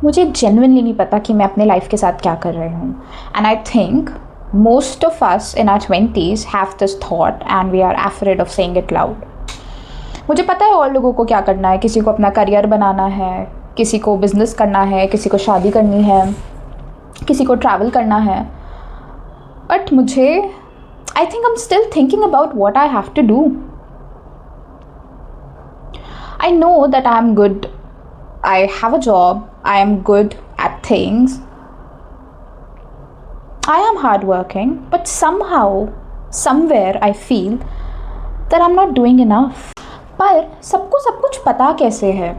मुझे जेन्युइनली नहीं पता कि मैं अपने लाइफ के साथ क्या कर रही हूँ. And I think most of us in our 20s have this thought and we are afraid of saying it loud. मुझे पता है और लोगों को क्या करना है. किसी को अपना करियर बनाना है, किसी को बिजनेस करना है, किसी को शादी करनी है, किसी को ट्रैवल करना है. बट मुझे I think I am still thinking about what I have to do. I know that I am good, I have a job, I am good at things, I am hardworking, but somehow, somewhere I feel that I'm not doing enough. पर सबको सब कुछ पता कैसे है?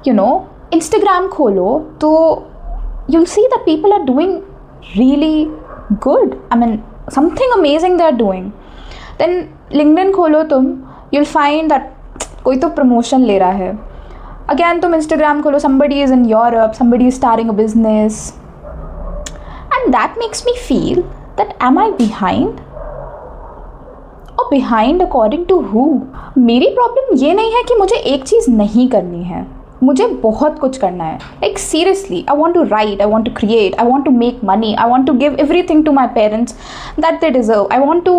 You know, Instagram खोलो तो you'll see that people are doing really good. I mean, something amazing they are doing. Then LinkedIn खोलो तुम, you'll find that कोई तो promotion ले रहा है. Again, तुम Instagram खोलो, somebody is in Europe, somebody is starting a business. And that makes me feel that am I behind? Or behind according to who? मेरी प्रॉब्लम ये नहीं है कि मुझे एक चीज़ नहीं करनी है. मुझे बहुत कुछ करना है. Like seriously, I want to write, I want to create, I want to make money, I want to give everything to my parents that they deserve. I want to,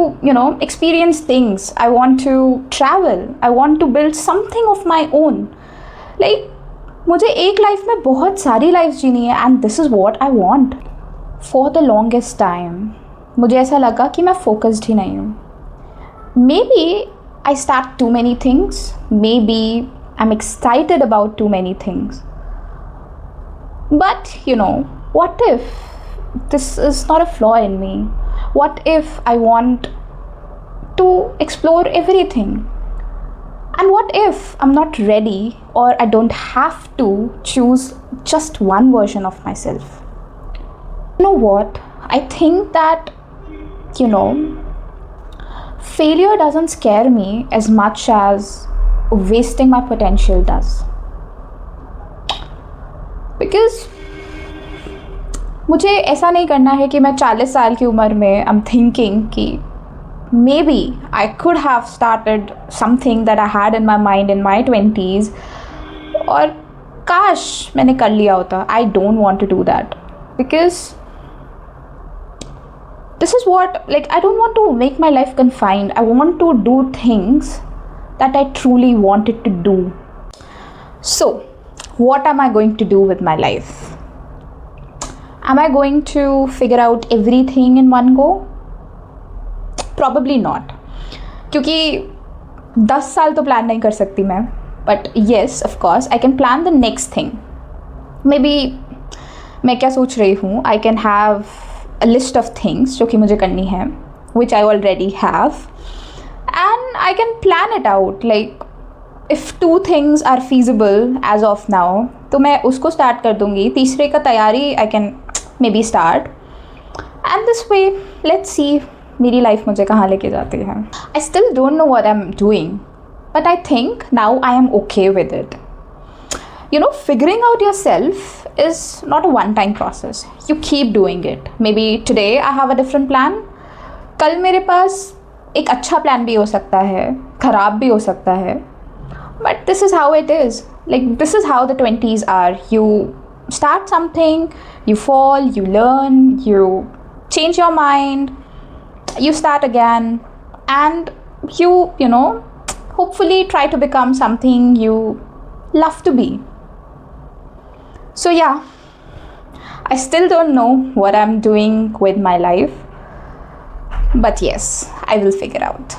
experience things. I want to travel. I want to build something of my own. मुझे एक life में बहुत सारी life जीनी है and this is what I want. For the longest time मुझे ऐसा लगा कि मैं फोकस्ड ही नहीं हूँ. Maybe I start too many things, maybe I am excited about too many things, but what if this is not a flaw in me? What if I want to explore everything? And what if I'm not ready or I don't have to choose just one version of myself? You know what? I think that, failure doesn't scare me as much as wasting my potential does. Because मुझे ऐसा नहीं करना है कि मैं 40 साल की उम्र में I'm thinking कि maybe I could have started something that I had in my mind in my 20s और काश मैंने कर लिया होता. I don't want to do that because this is what, I don't want to make my life confined. I want to do things that I truly wanted to do. So what am I going to do with my life? Am I going to figure out everything in one go? Probably not. क्योंकि 10 साल तो plan नहीं कर सकती मैं. But yes of course I can plan the next thing. Maybe मैं क्या सोच रही हूँ, I can have a list of things जो कि मुझे करनी है, which I already have, and I can plan it out. If 2 things are feasible as of now तो मैं उसको स्टार्ट कर दूँगी. तीसरे का तैयारी I can maybe start, and this way let's सी मेरी लाइफ मुझे कहाँ लेके जाती है. I still don't know what I am doing, but I think now I am okay with it. Figuring out yourself is not a one-time process. You keep doing it. Maybe today I have a different plan. कल मेरे पास एक अच्छा plan भी हो सकता है, ख़राब भी हो सकता है. But this is how it is. This is how the 20s are. You start something, you fall, you learn, you change your mind, you start again, and you hopefully try to become something you love to be. So yeah, I still don't know what I'm doing with my life, but yes, I will figure out.